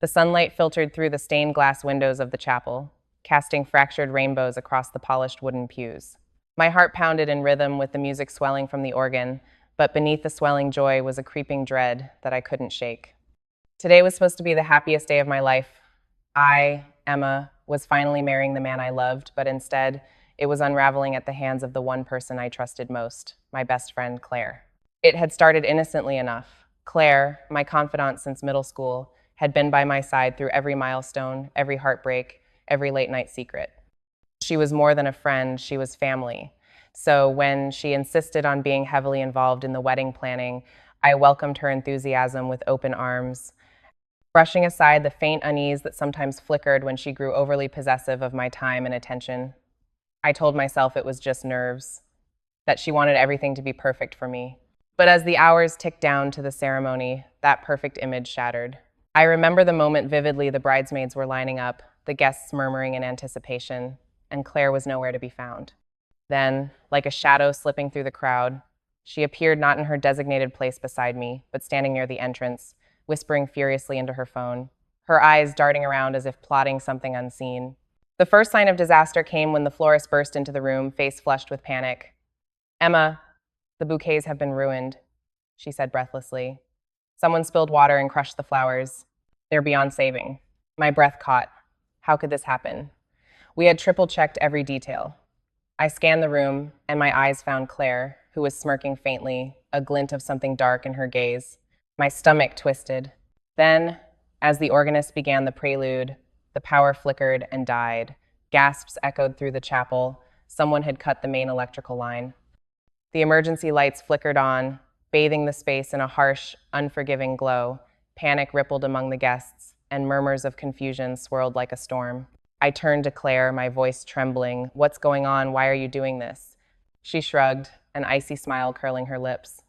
The sunlight filtered through the stained glass windows of the chapel, casting fractured rainbows across the polished wooden pews. My heart pounded in rhythm with the music swelling from the organ, but beneath the swelling joy was a creeping dread that I couldn't shake. Today was supposed to be the happiest day of my life. I, Emma, was finally marrying the man I loved, but instead, it was unraveling at the hands of the one person I trusted most, my best friend, Claire. It had started innocently enough. Claire, my confidant since middle school, had been by my side through every milestone, every heartbreak, every late-night secret. She was more than a friend, she was family. So when she insisted on being heavily involved in the wedding planning, I welcomed her enthusiasm with open arms, brushing aside the faint unease that sometimes flickered when she grew overly possessive of my time and attention. I told myself it was just nerves, that she wanted everything to be perfect for me. But as the hours ticked down to the ceremony, that perfect image shattered. I remember the moment vividly. The bridesmaids were lining up, the guests murmuring in anticipation, and Claire was nowhere to be found. Then, like a shadow slipping through the crowd, she appeared not in her designated place beside me, but standing near the entrance, whispering furiously into her phone, her eyes darting around as if plotting something unseen. The first sign of disaster came when the florist burst into the room, face flushed with panic. "Emma, the bouquets have been ruined," she said breathlessly. "Someone spilled water and crushed the flowers. They're beyond saving." My breath caught. How could this happen? We had triple-checked every detail. I scanned the room, and my eyes found Claire, who was smirking faintly, a glint of something dark in her gaze. My stomach twisted. Then, as the organist began the prelude, the power flickered and died. Gasps echoed through the chapel. Someone had cut the main electrical line. The emergency lights flickered on, bathing the space in a harsh, unforgiving glow. Panic rippled among the guests, and murmurs of confusion swirled like a storm. I turned to Claire, my voice trembling. "What's going on? Why are you doing this?" She shrugged, an icy smile curling her lips.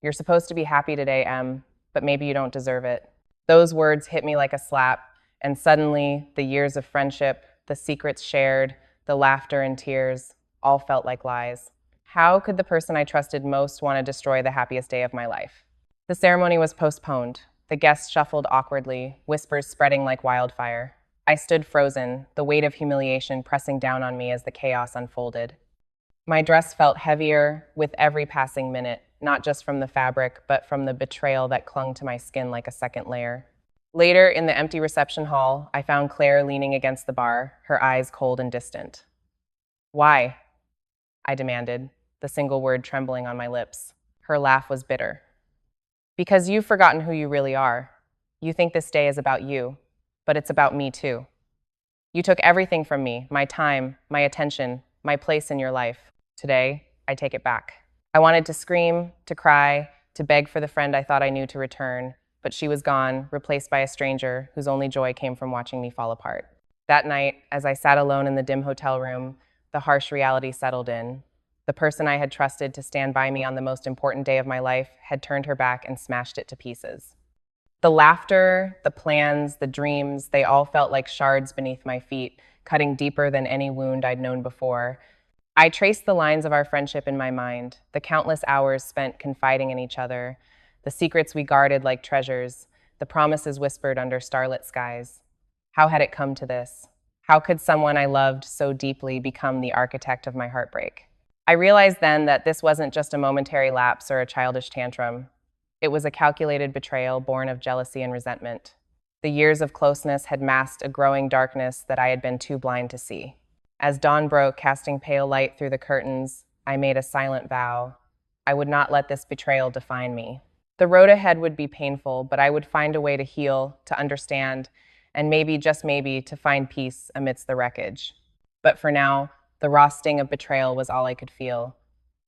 "You're supposed to be happy today, Em, but maybe you don't deserve it." Those words hit me like a slap, and suddenly, the years of friendship, the secrets shared, the laughter and tears, all felt like lies. How could the person I trusted most want to destroy the happiest day of my life? The ceremony was postponed. The guests shuffled awkwardly, whispers spreading like wildfire. I stood frozen, the weight of humiliation pressing down on me as the chaos unfolded. My dress felt heavier with every passing minute, not just from the fabric, but from the betrayal that clung to my skin like a second layer. Later, in the empty reception hall, I found Claire leaning against the bar, her eyes cold and distant. "Why?" I demanded, the single word trembling on my lips. Her laugh was bitter. "Because you've forgotten who you really are. You think this day is about you, but it's about me too. You took everything from me, my time, my attention, my place in your life. Today, I take it back." I wanted to scream, to cry, to beg for the friend I thought I knew to return, but she was gone, replaced by a stranger whose only joy came from watching me fall apart. That night, as I sat alone in the dim hotel room, the harsh reality settled in. The person I had trusted to stand by me on the most important day of my life had turned her back and smashed it to pieces. The laughter, the plans, the dreams, they all felt like shards beneath my feet, cutting deeper than any wound I'd known before. I traced the lines of our friendship in my mind, the countless hours spent confiding in each other, the secrets we guarded like treasures, the promises whispered under starlit skies. How had it come to this? How could someone I loved so deeply become the architect of my heartbreak? I realized then that this wasn't just a momentary lapse or a childish tantrum. It was a calculated betrayal born of jealousy and resentment. The years of closeness had masked a growing darkness that I had been too blind to see. As dawn broke, casting pale light through the curtains, I made a silent vow. I would not let this betrayal define me. The road ahead would be painful, but I would find a way to heal, to understand, and maybe, just maybe, to find peace amidst the wreckage. But for now, the raw sting of betrayal was all I could feel,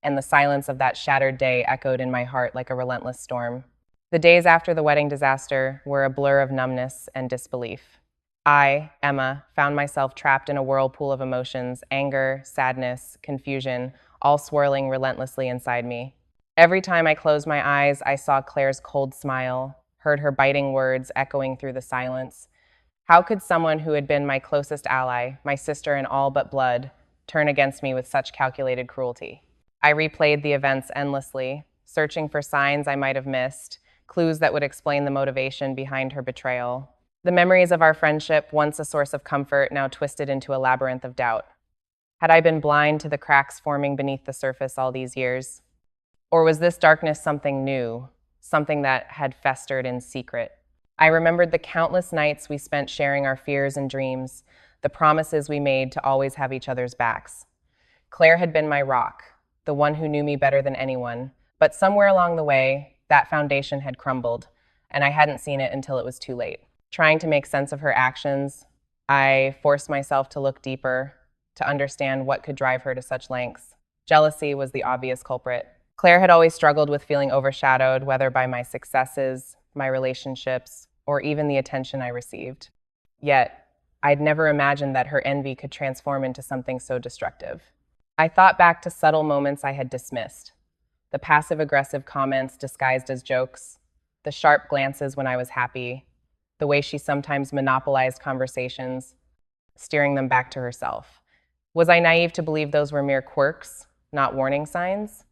and the silence of that shattered day echoed in my heart like a relentless storm. The days after the wedding disaster were a blur of numbness and disbelief. I, Emma, found myself trapped in a whirlpool of emotions, anger, sadness, confusion, all swirling relentlessly inside me. Every time I closed my eyes, I saw Claire's cold smile, heard her biting words echoing through the silence. How could someone who had been my closest ally, my sister in all but blood, turn against me with such calculated cruelty? I replayed the events endlessly, searching for signs I might have missed, clues that would explain the motivation behind her betrayal. The memories of our friendship, once a source of comfort, now twisted into a labyrinth of doubt. Had I been blind to the cracks forming beneath the surface all these years? Or was this darkness something new, something that had festered in secret? I remembered the countless nights we spent sharing our fears and dreams, the promises we made to always have each other's backs. Claire had been my rock, the one who knew me better than anyone, but somewhere along the way, that foundation had crumbled, and I hadn't seen it until it was too late. Trying to make sense of her actions, I forced myself to look deeper, to understand what could drive her to such lengths. Jealousy was the obvious culprit. Claire had always struggled with feeling overshadowed, whether by my successes, my relationships, or even the attention I received. Yet, I'd never imagined that her envy could transform into something so destructive. I thought back to subtle moments I had dismissed. The passive-aggressive comments disguised as jokes, the sharp glances when I was happy, the way she sometimes monopolized conversations, steering them back to herself. Was I naive to believe those were mere quirks, not warning signs?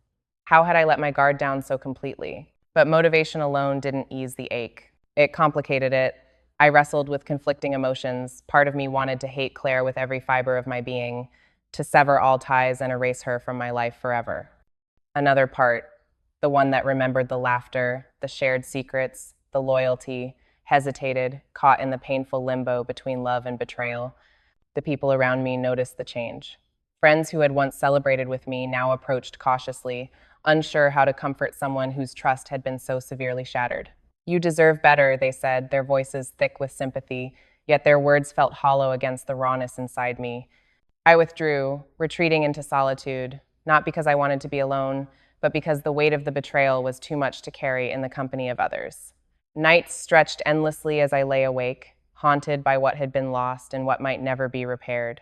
How had I let my guard down so completely? But motivation alone didn't ease the ache. It complicated it. I wrestled with conflicting emotions. Part of me wanted to hate Claire with every fiber of my being, to sever all ties and erase her from my life forever. Another part, the one that remembered the laughter, the shared secrets, the loyalty, hesitated, caught in the painful limbo between love and betrayal. The people around me noticed the change. Friends who had once celebrated with me now approached cautiously, unsure how to comfort someone whose trust had been so severely shattered. "You deserve better," they said, their voices thick with sympathy, yet their words felt hollow against the rawness inside me. I withdrew, retreating into solitude, not because I wanted to be alone, but because the weight of the betrayal was too much to carry in the company of others. Nights stretched endlessly as I lay awake, haunted by what had been lost and what might never be repaired.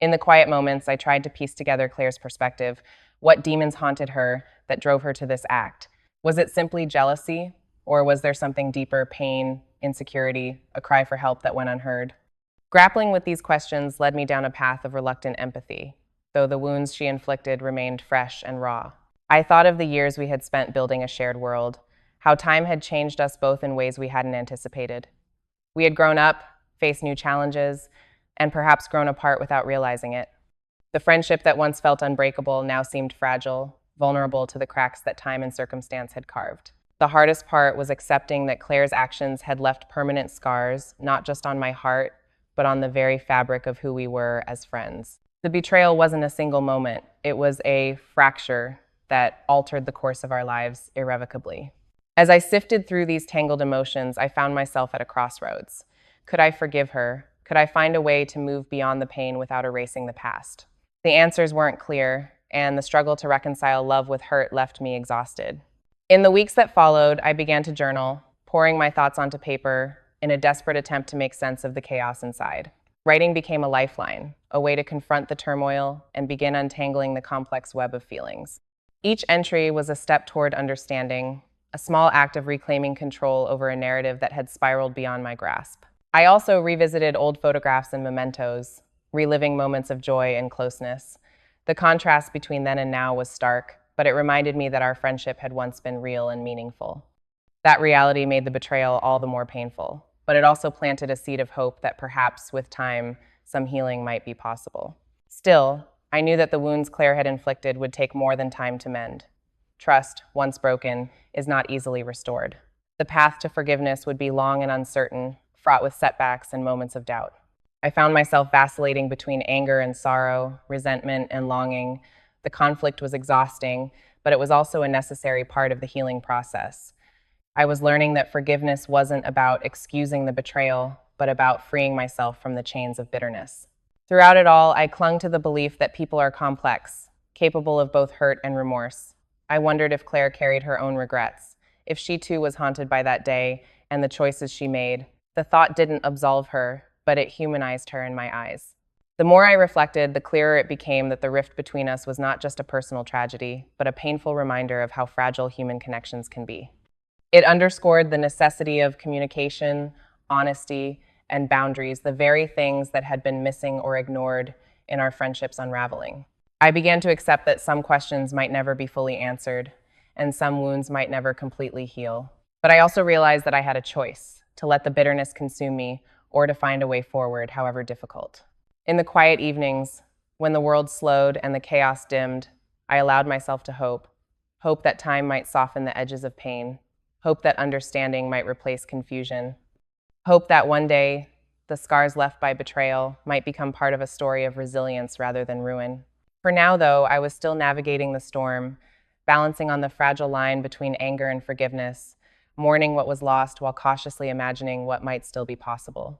In the quiet moments, I tried to piece together Claire's perspective. What demons haunted her that drove her to this act? Was it simply jealousy, or was there something deeper, pain, insecurity, a cry for help that went unheard? Grappling with these questions led me down a path of reluctant empathy, though the wounds she inflicted remained fresh and raw. I thought of the years we had spent building a shared world, how time had changed us both in ways we hadn't anticipated. We had grown up, faced new challenges, and perhaps grown apart without realizing it. The friendship that once felt unbreakable now seemed fragile, vulnerable to the cracks that time and circumstance had carved. The hardest part was accepting that Claire's actions had left permanent scars, not just on my heart, but on the very fabric of who we were as friends. The betrayal wasn't a single moment. It was a fracture that altered the course of our lives irrevocably. As I sifted through these tangled emotions, I found myself at a crossroads. Could I forgive her? Could I find a way to move beyond the pain without erasing the past? The answers weren't clear, and the struggle to reconcile love with hurt left me exhausted. In the weeks that followed, I began to journal, pouring my thoughts onto paper in a desperate attempt to make sense of the chaos inside. Writing became a lifeline, a way to confront the turmoil and begin untangling the complex web of feelings. Each entry was a step toward understanding, a small act of reclaiming control over a narrative that had spiraled beyond my grasp. I also revisited old photographs and mementos, reliving moments of joy and closeness. The contrast between then and now was stark, but it reminded me that our friendship had once been real and meaningful. That reality made the betrayal all the more painful, but it also planted a seed of hope that perhaps, with time, some healing might be possible. Still, I knew that the wounds Claire had inflicted would take more than time to mend. Trust, once broken, is not easily restored. The path to forgiveness would be long and uncertain, fraught with setbacks and moments of doubt. I found myself vacillating between anger and sorrow, resentment and longing. The conflict was exhausting, but it was also a necessary part of the healing process. I was learning that forgiveness wasn't about excusing the betrayal, but about freeing myself from the chains of bitterness. Throughout it all, I clung to the belief that people are complex, capable of both hurt and remorse. I wondered if Claire carried her own regrets, if she too was haunted by that day and the choices she made. The thought didn't absolve her, but it humanized her in my eyes. The more I reflected, the clearer it became that the rift between us was not just a personal tragedy, but a painful reminder of how fragile human connections can be. It underscored the necessity of communication, honesty, and boundaries, the very things that had been missing or ignored in our friendship's unraveling. I began to accept that some questions might never be fully answered, and some wounds might never completely heal. But I also realized that I had a choice: to let the bitterness consume me, or to find a way forward, however difficult. In the quiet evenings, when the world slowed and the chaos dimmed, I allowed myself to hope that time might soften the edges of pain, hope that understanding might replace confusion, hope that one day the scars left by betrayal might become part of a story of resilience rather than ruin. For now, though, I was still navigating the storm, balancing on the fragile line between anger and forgiveness, mourning what was lost while cautiously imagining what might still be possible.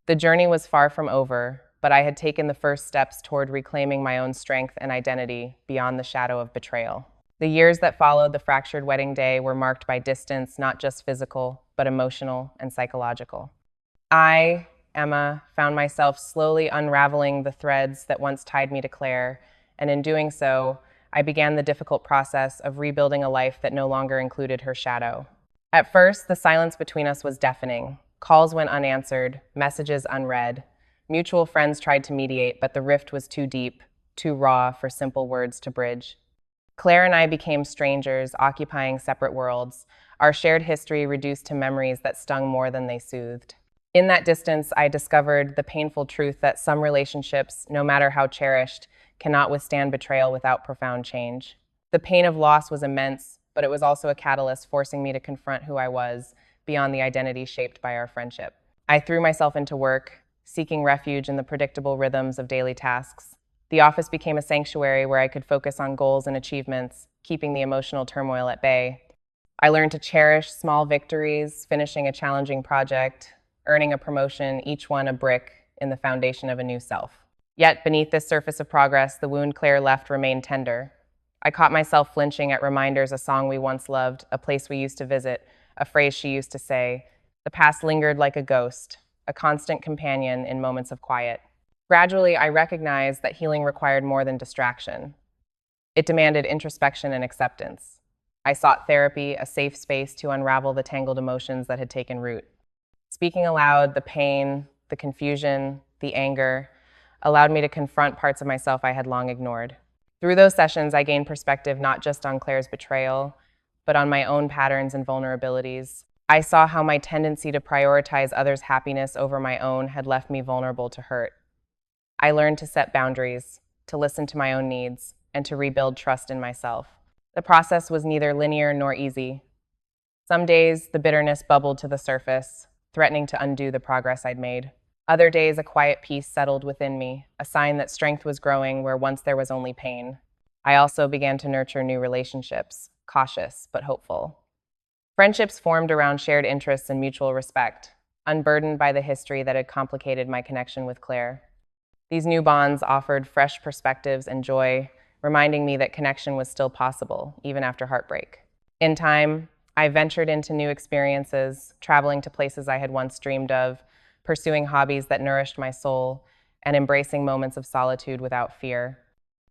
The journey was far from over, but I had taken the first steps toward reclaiming my own strength and identity beyond the shadow of betrayal. The years that followed the fractured wedding day were marked by distance, not just physical, but emotional and psychological. I, Emma, found myself slowly unraveling the threads that once tied me to Claire, and in doing so, I began the difficult process of rebuilding a life that no longer included her shadow. At first, the silence between us was deafening. Calls went unanswered, messages unread. Mutual friends tried to mediate, but the rift was too deep, too raw for simple words to bridge. Claire and I became strangers, occupying separate worlds, our shared history reduced to memories that stung more than they soothed. In that distance, I discovered the painful truth that some relationships, no matter how cherished, cannot withstand betrayal without profound change. The pain of loss was immense, but it was also a catalyst forcing me to confront who I was, beyond the identity shaped by our friendship. I threw myself into work, seeking refuge in the predictable rhythms of daily tasks. The office became a sanctuary where I could focus on goals and achievements, keeping the emotional turmoil at bay. I learned to cherish small victories, finishing a challenging project, earning a promotion, each one a brick in the foundation of a new self. Yet, beneath this surface of progress, the wound Claire left remained tender. I caught myself flinching at reminders a song we once loved, a place we used to visit, a phrase she used to say. The past lingered like a ghost, a constant companion in moments of quiet. Gradually, I recognized that healing required more than distraction. It demanded introspection and acceptance. I sought therapy, a safe space to unravel the tangled emotions that had taken root. Speaking aloud, the pain, the confusion, the anger, allowed me to confront parts of myself I had long ignored. Through those sessions, I gained perspective not just on Claire's betrayal, but on my own patterns and vulnerabilities. I saw how my tendency to prioritize others' happiness over my own had left me vulnerable to hurt. I learned to set boundaries, to listen to my own needs, and to rebuild trust in myself. The process was neither linear nor easy. Some days, the bitterness bubbled to the surface, threatening to undo the progress I'd made. Other days, a quiet peace settled within me, a sign that strength was growing where once there was only pain. I also began to nurture new relationships, cautious but hopeful. Friendships formed around shared interests and mutual respect, unburdened by the history that had complicated my connection with Claire. These new bonds offered fresh perspectives and joy, reminding me that connection was still possible, even after heartbreak. In time, I ventured into new experiences, traveling to places I had once dreamed of, pursuing hobbies that nourished my soul, and embracing moments of solitude without fear.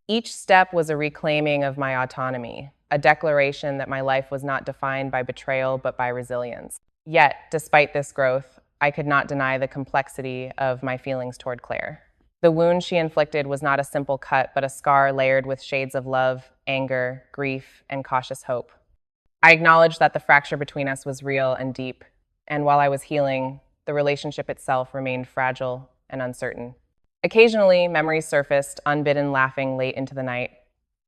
Each step was a reclaiming of my autonomy, a declaration that my life was not defined by betrayal but by resilience. Yet, despite this growth, I could not deny the complexity of my feelings toward Claire. The wound she inflicted was not a simple cut, but a scar layered with shades of love, anger, grief, and cautious hope. I acknowledged that the fracture between us was real and deep, and while I was healing, the relationship itself remained fragile and uncertain. Occasionally, memories surfaced, unbidden laughing late into the night,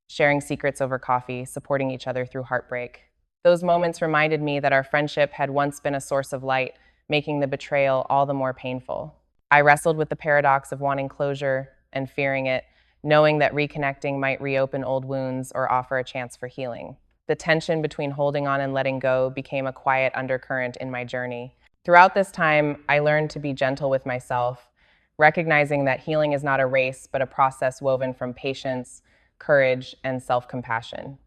sharing secrets over coffee, supporting each other through heartbreak. Those moments reminded me that our friendship had once been a source of light, making the betrayal all the more painful. I wrestled with the paradox of wanting closure and fearing it, knowing that reconnecting might reopen old wounds or offer a chance for healing. The tension between holding on and letting go became a quiet undercurrent in my journey. Throughout this time, I learned to be gentle with myself, recognizing that healing is not a race, but a process woven from patience, courage, and self-compassion.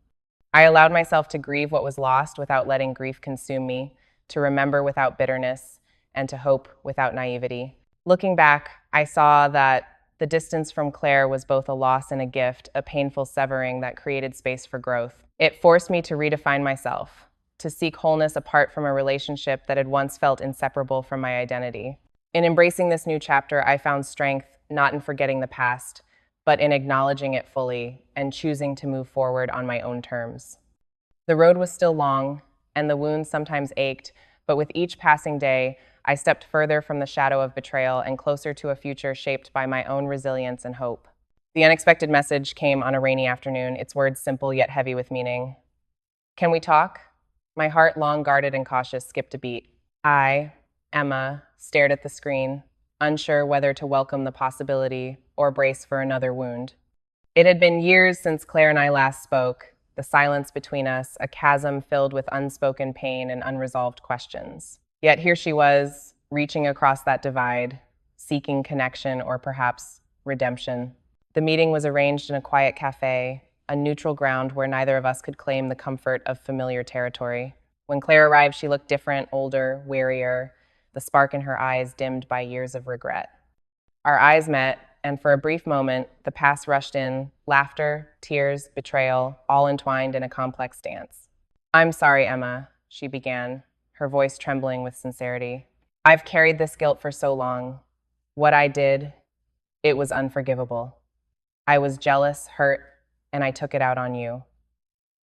I allowed myself to grieve what was lost without letting grief consume me, to remember without bitterness, and to hope without naivety. Looking back, I saw that the distance from Claire was both a loss and a gift, a painful severing that created space for growth. It forced me to redefine myself, to seek wholeness apart from a relationship that had once felt inseparable from my identity. In embracing this new chapter, I found strength not in forgetting the past, but in acknowledging it fully and choosing to move forward on my own terms. The road was still long, and the wounds sometimes ached, But with each passing day, I stepped further from the shadow of betrayal and closer to a future shaped by my own resilience and hope. The unexpected message came on a rainy afternoon, its words simple yet heavy with meaning. Can we talk? My heart, long guarded and cautious, skipped a beat. I, Emma, stared at the screen, unsure whether to welcome the possibility or brace for another wound. It had been years since Claire and I last spoke, the silence between us, a chasm filled with unspoken pain and unresolved questions. Yet here she was, reaching across that divide, seeking connection or perhaps redemption. The meeting was arranged in a quiet café, a neutral ground where neither of us could claim the comfort of familiar territory. When Claire arrived, she looked different, older, wearier, the spark in her eyes dimmed by years of regret. Our eyes met, and for a brief moment, the past rushed in, laughter, tears, betrayal, all entwined in a complex dance. I'm sorry, Emma, she began, her voice trembling with sincerity. I've carried this guilt for so long. What I did, it was unforgivable. I was jealous, hurt, and I took it out on you.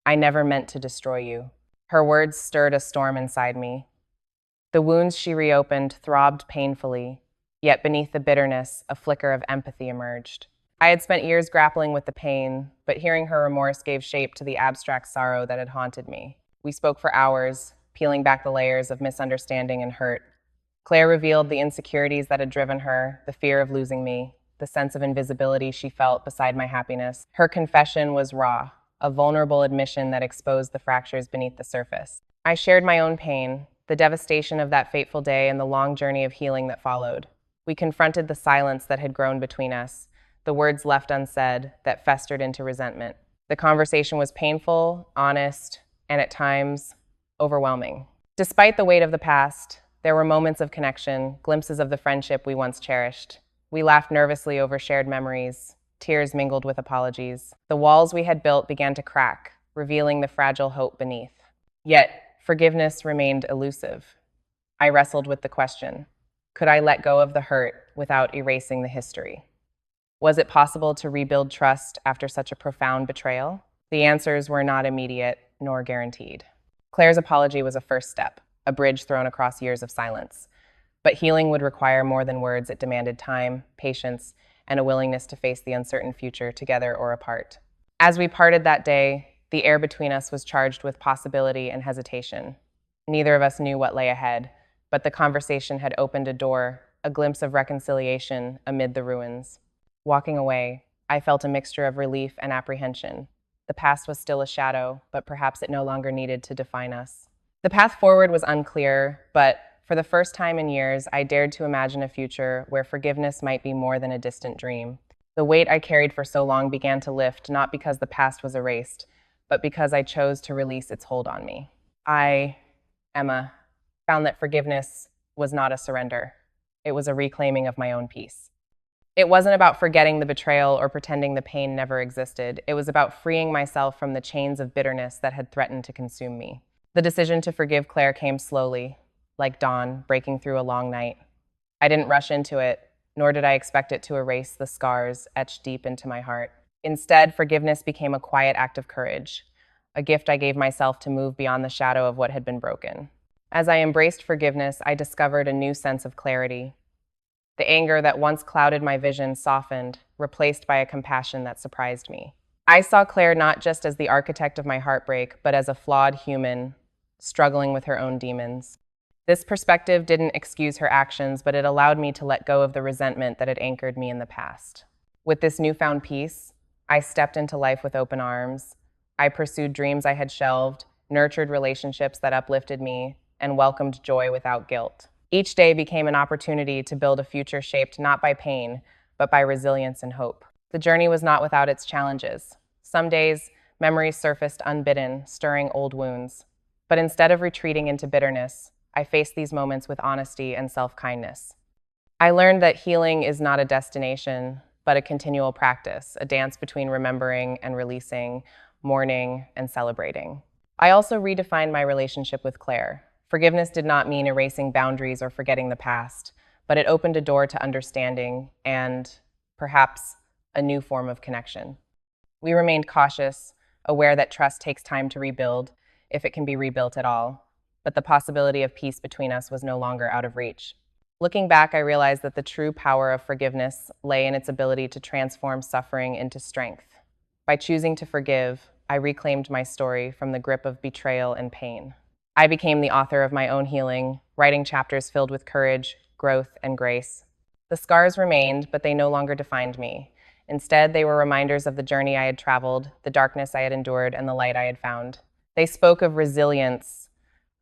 I never meant to destroy you. Her words stirred a storm inside me. The wounds she reopened throbbed painfully, yet beneath the bitterness, a flicker of empathy emerged. I had spent years grappling with the pain, but hearing her remorse gave shape to the abstract sorrow that had haunted me. We spoke for hours, peeling back the layers of misunderstanding and hurt. Claire revealed the insecurities that had driven her, the fear of losing me, the sense of invisibility she felt beside my happiness. Her confession was raw, a vulnerable admission that exposed the fractures beneath the surface. I shared my own pain, the devastation of that fateful day and the long journey of healing that followed. We confronted the silence that had grown between us, the words left unsaid that festered into resentment. The conversation was painful, honest, and at times, overwhelming. Despite the weight of the past, there were moments of connection, glimpses of the friendship we once cherished. We laughed nervously over shared memories. Tears mingled with apologies. The walls we had built began to crack, revealing the fragile hope beneath. Yet, forgiveness remained elusive. I wrestled with the question, could I let go of the hurt without erasing the history? Was it possible to rebuild trust after such a profound betrayal? The answers were not immediate nor guaranteed. Claire's apology was a first step, a bridge thrown across years of silence. But healing would require more than words. It demanded time, patience, and a willingness to face the uncertain future together or apart. As we parted that day, the air between us was charged with possibility and hesitation. Neither of us knew what lay ahead, but the conversation had opened a door, a glimpse of reconciliation amid the ruins. Walking away, I felt a mixture of relief and apprehension. The past was still a shadow, but perhaps it no longer needed to define us. The path forward was unclear, but for the first time in years, I dared to imagine a future where forgiveness might be more than a distant dream. The weight I carried for so long began to lift, not because the past was erased, but because I chose to release its hold on me. I, Emma, found that forgiveness was not a surrender. It was a reclaiming of my own peace. It wasn't about forgetting the betrayal or pretending the pain never existed. It was about freeing myself from the chains of bitterness that had threatened to consume me. The decision to forgive Claire came slowly, like dawn breaking through a long night. I didn't rush into it, nor did I expect it to erase the scars etched deep into my heart. Instead, forgiveness became a quiet act of courage, a gift I gave myself to move beyond the shadow of what had been broken. As I embraced forgiveness, I discovered a new sense of clarity. The anger that once clouded my vision softened, replaced by a compassion that surprised me. I saw Claire not just as the architect of my heartbreak, but as a flawed human, struggling with her own demons. This perspective didn't excuse her actions, but it allowed me to let go of the resentment that had anchored me in the past. With this newfound peace, I stepped into life with open arms. I pursued dreams I had shelved, nurtured relationships that uplifted me, and welcomed joy without guilt. Each day became an opportunity to build a future shaped not by pain, but by resilience and hope. The journey was not without its challenges. Some days, memories surfaced unbidden, stirring old wounds. But instead of retreating into bitterness, I faced these moments with honesty and self-kindness. I learned that healing is not a destination, but a continual practice, a dance between remembering and releasing, mourning and celebrating. I also redefined my relationship with Claire. Forgiveness did not mean erasing boundaries or forgetting the past, but it opened a door to understanding and, perhaps, a new form of connection. We remained cautious, aware that trust takes time to rebuild, if it can be rebuilt at all. but the possibility of peace between us was no longer out of reach. Looking back, I realized that the true power of forgiveness lay in its ability to transform suffering into strength. By choosing to forgive, I reclaimed my story from the grip of betrayal and pain. I became the author of my own healing, writing chapters filled with courage, growth, and grace. The scars remained, but they no longer defined me. Instead, they were reminders of the journey I had traveled, the darkness I had endured, and the light I had found. They spoke of resilience,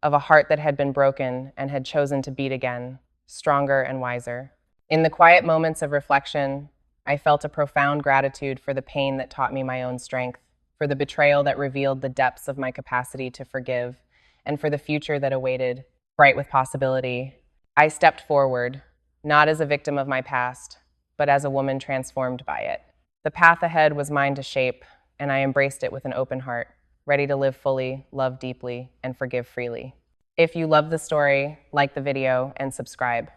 of a heart that had been broken and had chosen to beat again, stronger and wiser. In the quiet moments of reflection, I felt a profound gratitude for the pain that taught me my own strength, for the betrayal that revealed the depths of my capacity to forgive, and for the future that awaited, bright with possibility. I stepped forward, not as a victim of my past, but as a woman transformed by it. The path ahead was mine to shape, and I embraced it with an open heart, ready to live fully, love deeply, and forgive freely. If you love the story, like the video and subscribe.